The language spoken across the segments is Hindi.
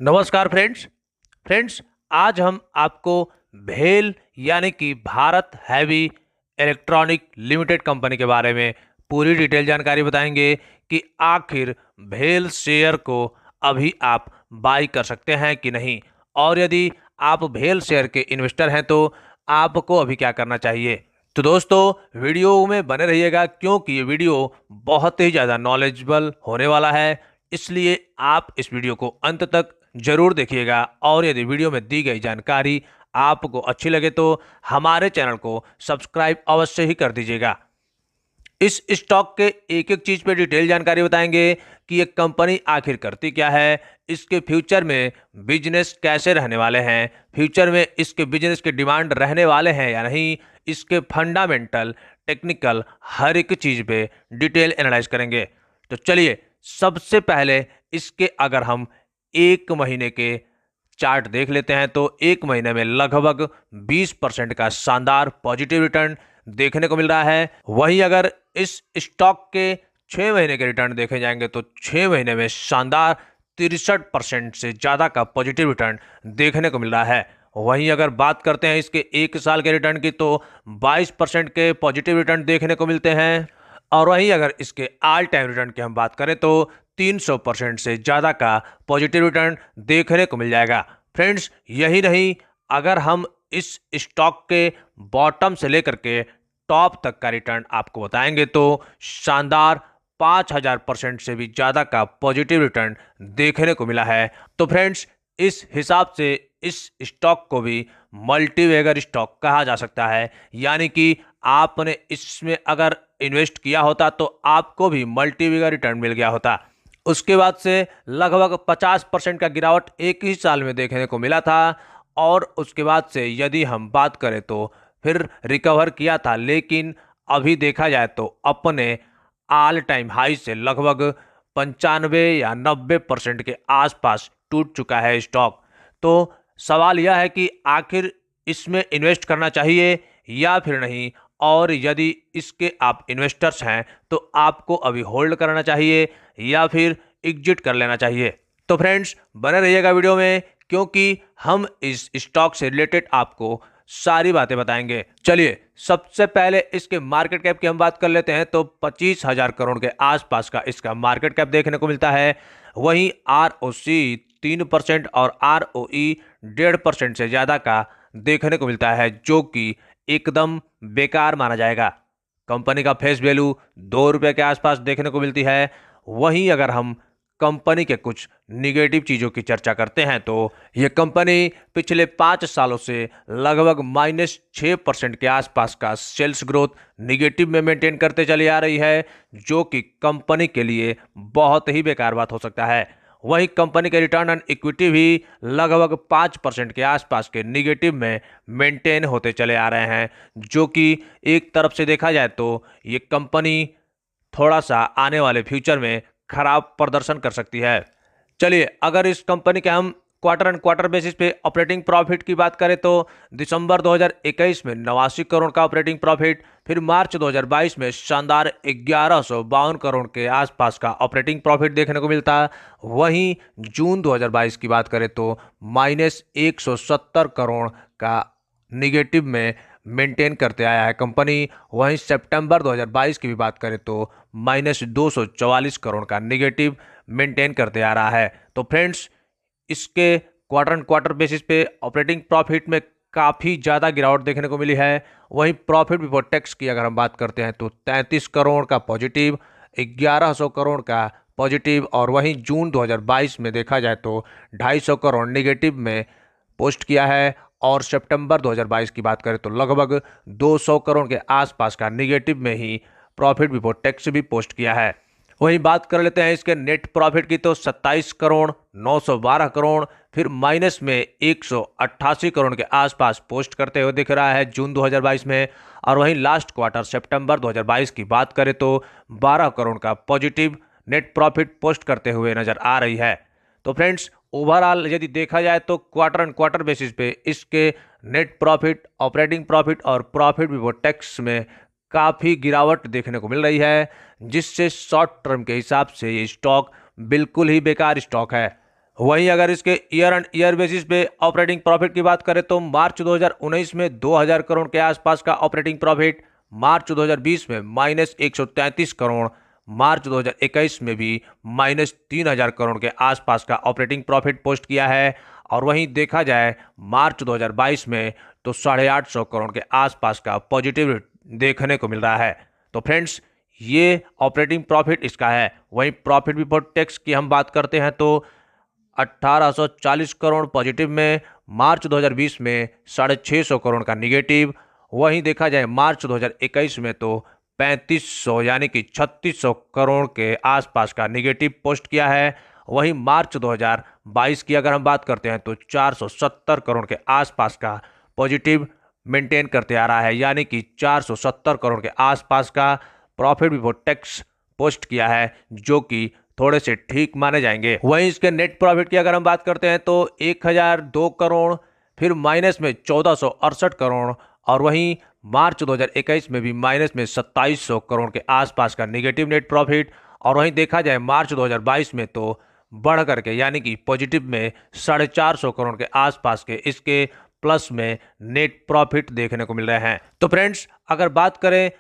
नमस्कार फ्रेंड्स आज हम आपको भेल यानी कि Bharat heavy electronic limited company के बारे में पूरी डिटेल जानकारी बताएंगे कि आखिर भेल शेयर को अभी आप बाई कर सकते हैं कि नहीं, और यदि आप भेल शेयर के इन्वेस्टर हैं तो आपको अभी क्या करना चाहिए। तो दोस्तों वीडियो में बने रहिएगा क्योंकि ये वीडियो बहुत ही ज़्यादा नॉलेजेबल होने वाला है, इसलिए आप इस वीडियो को अंत तक जरूर देखिएगा। और यदि वीडियो में दी गई जानकारी आपको अच्छी लगे तो हमारे चैनल को सब्सक्राइब अवश्य ही कर दीजिएगा। इस स्टॉक के एक एक चीज पे डिटेल जानकारी बताएंगे कि ये कंपनी आखिर करती क्या है, इसके फ्यूचर में बिजनेस कैसे रहने वाले हैं, फ्यूचर में इसके बिजनेस के डिमांड रहने वाले हैं या नहीं, इसके फंडामेंटल टेक्निकल हर एक चीज पे डिटेल एनालाइज करेंगे। तो चलिए सबसे पहले इसके अगर हम एक महीने के चार्ट देख लेते हैं तो एक महीने में लगभग 20% का शानदार पॉजिटिव रिटर्न देखने को मिल रहा है। वहीं अगर इस स्टॉक के 6 महीने के रिटर्न देखे जाएंगे तो 6 महीने में शानदार 63% से ज़्यादा का पॉजिटिव रिटर्न देखने को मिल रहा है। वहीं अगर बात करते हैं इसके एक साल के रिटर्न की तो 22% के पॉजिटिव रिटर्न देखने को मिलते हैं। और वहीं अगर इसके ऑल टाइम रिटर्न की हम बात करें तो 300% से ज़्यादा का पॉजिटिव रिटर्न देखने को मिल जाएगा। फ्रेंड्स यही नहीं, अगर हम इस स्टॉक के बॉटम से लेकर के टॉप तक का रिटर्न आपको बताएंगे तो शानदार 5000% से भी ज़्यादा का पॉजिटिव रिटर्न देखने को मिला है। तो फ्रेंड्स इस हिसाब से इस स्टॉक को भी मल्टीवेगर स्टॉक कहा जा सकता है, यानी कि आपने इसमें अगर इन्वेस्ट किया होता तो आपको भी मल्टीवेगर रिटर्न मिल गया होता। उसके बाद से लगभग 50% का गिरावट एक ही साल में देखने को मिला था, और उसके बाद से यदि हम बात करें तो फिर रिकवर किया था, लेकिन अभी देखा जाए तो अपने ऑल टाइम हाई से लगभग 95 या 90% के आसपास टूट चुका है स्टॉक। तो सवाल यह है कि आखिर इसमें इन्वेस्ट करना चाहिए या फिर नहीं, और यदि इसके आप इन्वेस्टर्स हैं तो आपको अभी होल्ड करना चाहिए या फिर एग्जिट कर लेना चाहिए। तो फ्रेंड्स बने रहिएगा वीडियो में क्योंकि हम इस स्टॉक से रिलेटेड आपको सारी बातें बताएंगे। चलिए सबसे पहले इसके मार्केट कैप की हम बात कर लेते हैं तो 25,000 करोड़ के आसपास का इसका मार्केट कैप देखने को मिलता है। वहीं ROC 3% और ROE 1.5% से ज़्यादा का देखने को मिलता है, जो कि एकदम बेकार माना जाएगा। कंपनी का फेस वैल्यू 2 रुपये के आसपास देखने को मिलती है। वहीं अगर हम कंपनी के कुछ निगेटिव चीज़ों की चर्चा करते हैं तो ये कंपनी पिछले 5 सालों से लगभग -6% के आसपास का सेल्स ग्रोथ निगेटिव में मेंटेन करते चली आ रही है, जो कि कंपनी के लिए बहुत ही बेकार बात हो सकता है। वहीं कंपनी के रिटर्न ऑन इक्विटी भी लगभग 5% के आसपास के निगेटिव में मेंटेन होते चले आ रहे हैं, जो कि एक तरफ से देखा जाए तो ये कंपनी थोड़ा सा आने वाले फ्यूचर में खराब प्रदर्शन कर सकती है। चलिए अगर इस कंपनी के हम क्वार्टर एंड क्वार्टर बेसिस पे ऑपरेटिंग प्रॉफिट की बात करें तो दिसंबर 2021 में 89 करोड़ का ऑपरेटिंग प्रॉफिट, फिर मार्च 2022 में शानदार 1152 करोड़ के आसपास का ऑपरेटिंग प्रॉफिट देखने को मिलता। वहीं जून 2022 की बात करें तो -170 करोड़ का निगेटिव में मेंटेन करते आया है कंपनी। वहीं सितंबर 2022 की भी बात करें तो -244 करोड़ का निगेटिव मेंटेन करते आ रहा है। तो फ्रेंड्स इसके क्वार्टर एंड क्वार्टर बेसिस पे ऑपरेटिंग प्रॉफिट में काफ़ी ज़्यादा गिरावट देखने को मिली है। वहीं प्रॉफिट बिफोर टैक्स की अगर हम बात करते हैं तो 33 करोड़ का पॉजिटिव, 1100 करोड़ का पॉजिटिव, और वहीं जून 2022 में देखा जाए तो 250 करोड़ निगेटिव में पोस्ट किया है। और सितंबर 2022 की बात करें तो लगभग 200 करोड़ के आसपास का निगेटिव में ही प्रॉफिट बिफोर टैक्स भी पोस्ट किया है। वहीं बात कर लेते हैं इसके नेट प्रॉफिट की तो 27 करोड़, 912 करोड़, फिर माइनस में 188 करोड़ के आसपास पोस्ट करते हुए दिख रहा है जून 2022 में। और वहीं लास्ट क्वार्टर सितंबर 2022 की बात करें तो 12 करोड़ का पॉजिटिव नेट प्रॉफिट पोस्ट करते हुए नजर आ रही है। तो फ्रेंड्स ओवरऑल यदि देखा जाए तो क्वार्टर एंड क्वार्टर बेसिस पे इसके नेट प्रॉफिट, ऑपरेटिंग प्रॉफिट और प्रॉफिट बिफोर टैक्स में काफ़ी गिरावट देखने को मिल रही है, जिससे शॉर्ट टर्म के हिसाब से ये स्टॉक बिल्कुल ही बेकार स्टॉक है। वहीं अगर इसके ईयर एंड ईयर बेसिस पे ऑपरेटिंग प्रॉफिट की बात करें तो मार्च 2019 में 2000 करोड़ के आसपास का ऑपरेटिंग प्रॉफिट, मार्च 2020 में -133 करोड़, मार्च 2021 में भी -3000 करोड़ के आसपास का ऑपरेटिंग प्रॉफिट पोस्ट किया है। और वहीं देखा जाए मार्च 2022 में तो 850 करोड़ के आसपास का पॉजिटिव देखने को मिल रहा है। तो फ्रेंड्स, ये ऑपरेटिंग प्रॉफिट इसका है। वहीं प्रॉफिट बिफोर टैक्स की हम बात करते हैं तो 1840 करोड़ पॉजिटिव में, मार्च 2020 में 650 करोड़ का निगेटिव। वहीं देखा जाए मार्च 2021 में तो 3500 यानी कि 3600 करोड़ के आसपास का निगेटिव पोस्ट किया है। वहीं मार्च 2022 की अगर हम बात करते हैं तो 470 करोड़ के आसपास का पॉजिटिव मेंटेन करते आ रहा है, यानी कि 470 करोड़ के आसपास का प्रॉफिट बिफोर टैक्स पोस्ट किया है, जो कि थोड़े से ठीक माने जाएंगे। वहीं इसके नेट प्रॉफिट की अगर हम बात करते हैं तो 1002 करोड़, फिर माइनस में 1468 करोड़, और वहीं मार्च 2021 में भी माइनस में 2700 करोड़ के आसपास का नेगेटिव नेट प्रॉफिट। और वहीं देखा जाए मार्च 2022 में तो बढ़ करके यानी कि पॉजिटिव में 450 करोड़ के आसपास के इसके प्लस में नेट प्रॉफिट देखने को मिल रहे हैं। तो फ्रेंड्स, अगर बात करें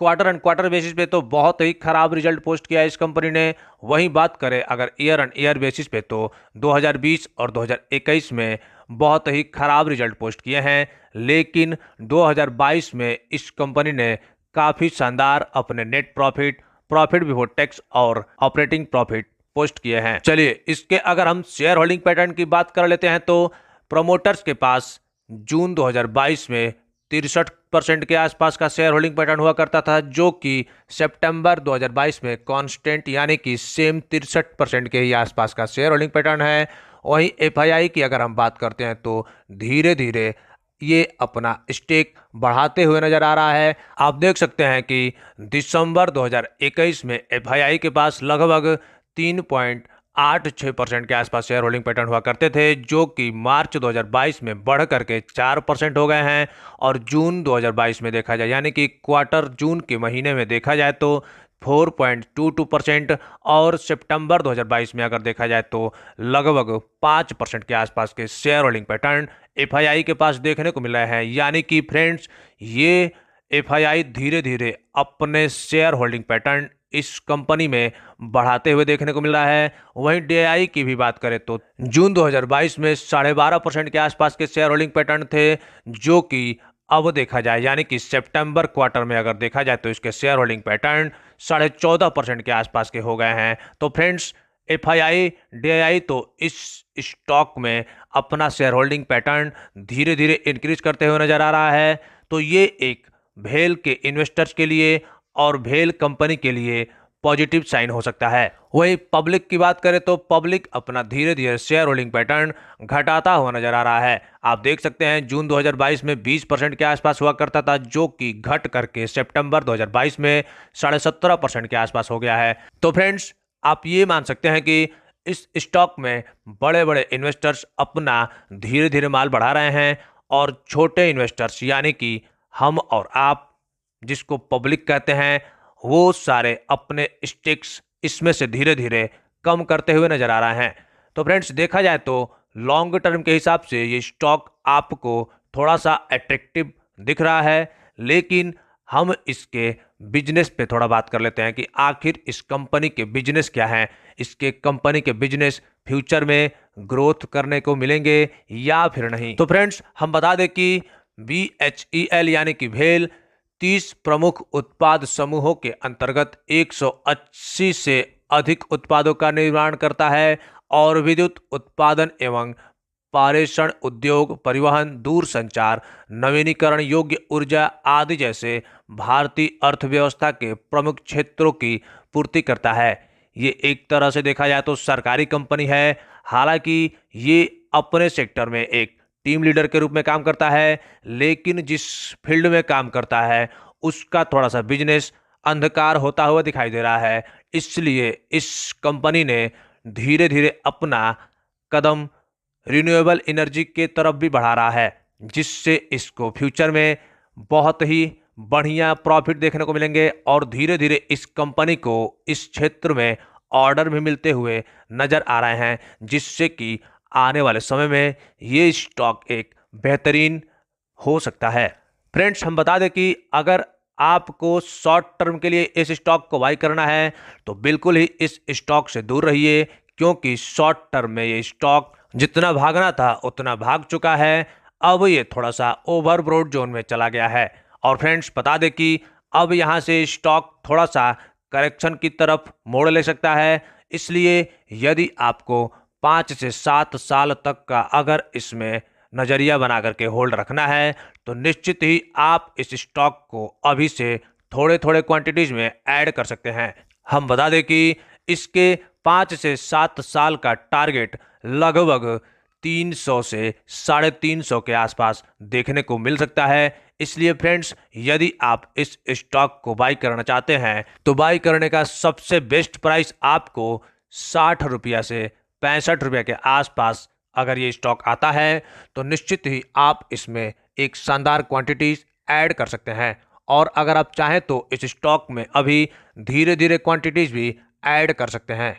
क्वार्टर एंड क्वार्टर बेसिस पे तो बहुत ही खराब रिजल्ट पोस्ट किया है इस कंपनी ने। वहीं बात करें अगर ईयर एंड ईयर बेसिस पे तो 2020 और 2021 में बहुत ही खराब रिजल्ट पोस्ट किए हैं, लेकिन 2022 में इस कंपनी ने काफ़ी शानदार अपने net profit, profit before tax और ऑपरेटिंग प्रॉफिट पोस्ट किए हैं। चलिए, इसके अगर हम शेयर होल्डिंग पैटर्न की बात कर लेते हैं तो प्रमोटर्स के पास जून 2022 में 63% के आसपास का शेयर होल्डिंग पैटर्न हुआ करता था, जो कि सितंबर 2022 में कांस्टेंट यानी कि सेम 63% के ही आसपास का शेयर होल्डिंग पैटर्न है। वहीं एफआईआई की अगर हम बात करते हैं तो धीरे धीरे ये अपना स्टेक बढ़ाते हुए नजर आ रहा है। आप देख सकते हैं कि दिसंबर 2021 में एफआईआई के पास लगभग 3.86% के आसपास शेयर होल्डिंग पैटर्न हुआ करते थे, जो कि मार्च 2022 में बढ़ करके 4% हो गए हैं। और जून 2022 में देखा जाए यानी कि क्वार्टर जून के महीने में देखा जाए तो 4.22%, और सितंबर 2022 में अगर देखा जाए तो लगभग 5% के आसपास के शेयर होल्डिंग पैटर्न एफआईआई के पास देखने को मिल रहे हैं। यानी कि फ्रेंड्स, ये एफआईआई धीरे धीरे अपने शेयर होल्डिंग पैटर्न इस कंपनी में बढ़ाते हुए देखने को मिल रहा है। वहीं डीआई की भी बात करें तो जून 2022 में 12.5% के आसपास के शेयर होल्डिंग पैटर्न थे, जो कि अब देखा जाए यानी कि सितंबर क्वार्टर में अगर देखा जाए तो इसके शेयर होल्डिंग पैटर्न 14.5% के आसपास के हो गए हैं। तो फ्रेंड्स, एफआईआई डीआई तो इस स्टॉक में अपना शेयर होल्डिंग पैटर्न धीरे धीरे इंक्रीज करते हुए नजर आ रहा है। तो ये एक भेल के इन्वेस्टर्स के लिए और भेल कंपनी के लिए पॉजिटिव साइन हो सकता है। वहीं पब्लिक की बात करें तो पब्लिक अपना धीरे धीरे शेयर होल्डिंग पैटर्न घटाता हुआ नजर आ रहा है। आप देख सकते हैं जून 2022 में 20% के आसपास हुआ करता था, जो कि घट करके सितंबर 2022 में 17.5% के आसपास हो गया है। तो फ्रेंड्स, आप ये मान सकते हैं कि इस स्टॉक में बड़े बड़े इन्वेस्टर्स अपना धीरे धीरे माल बढ़ा रहे हैं, और छोटे इन्वेस्टर्स यानी कि हम और आप, जिसको पब्लिक कहते हैं, वो सारे अपने स्टेक्स इसमें से धीरे धीरे कम करते हुए नजर आ रहे हैं। तो फ्रेंड्स, देखा जाए तो लॉन्ग टर्म के हिसाब से ये स्टॉक आपको थोड़ा सा अट्रैक्टिव दिख रहा है, लेकिन हम इसके बिजनेस पे थोड़ा बात कर लेते हैं कि आखिर इस कंपनी के बिजनेस क्या हैं। इसके कंपनी के बिजनेस फ्यूचर में ग्रोथ करने को मिलेंगे या फिर नहीं। तो फ्रेंड्स, हम बता दें कि BHEL यानी कि भेल 30 प्रमुख उत्पाद समूहों के अंतर्गत 180 से अधिक उत्पादों का निर्माण करता है, और विद्युत उत्पादन एवं पारेषण उद्योग, परिवहन, दूरसंचार, नवीनीकरण योग्य ऊर्जा आदि जैसे भारतीय अर्थव्यवस्था के प्रमुख क्षेत्रों की पूर्ति करता है। ये एक तरह से देखा जाए तो सरकारी कंपनी है। हालांकि ये अपने सेक्टर में एक टीम लीडर के रूप में काम करता है, लेकिन जिस फील्ड में काम करता है उसका थोड़ा सा बिजनेस अंधकार होता हुआ दिखाई दे रहा है। इसलिए इस कंपनी ने धीरे धीरे अपना कदम रिन्यूएबल एनर्जी के तरफ भी बढ़ा रहा है, जिससे इसको फ्यूचर में बहुत ही बढ़िया प्रॉफिट देखने को मिलेंगे, और धीरे धीरे इस कंपनी को इस क्षेत्र में ऑर्डर भी मिलते हुए नज़र आ रहे हैं, जिससे कि आने वाले समय में ये स्टॉक एक बेहतरीन हो सकता है। फ्रेंड्स, हम बता दें कि अगर आपको शॉर्ट टर्म के लिए इस स्टॉक को बाई करना है तो बिल्कुल ही इस स्टॉक से दूर रहिए, क्योंकि शॉर्ट टर्म में ये स्टॉक जितना भागना था उतना भाग चुका है। अब ये थोड़ा सा ओवरब्रॉड जोन में चला गया है। और फ्रेंड्स, बता दें कि अब यहाँ से स्टॉक थोड़ा सा करेक्शन की तरफ मोड़ ले सकता है। इसलिए यदि आपको 5 से 7 साल तक का अगर इसमें नज़रिया बना करके होल्ड रखना है तो निश्चित ही आप इस स्टॉक को अभी से थोड़े थोड़े क्वांटिटीज में ऐड कर सकते हैं। हम बता दें कि इसके 5 से 7 साल का टारगेट लगभग 300 से 350 के आसपास देखने को मिल सकता है। इसलिए फ्रेंड्स, यदि आप इस स्टॉक को बाई करना चाहते हैं तो बाई करने का सबसे बेस्ट प्राइस आपको 60 रुपया से 65 रुपये के आसपास अगर ये स्टॉक आता है तो निश्चित ही आप इसमें एक शानदार क्वांटिटीज ऐड कर सकते हैं। और अगर आप चाहें तो इस स्टॉक में अभी धीरे धीरे क्वांटिटीज भी ऐड कर सकते हैं।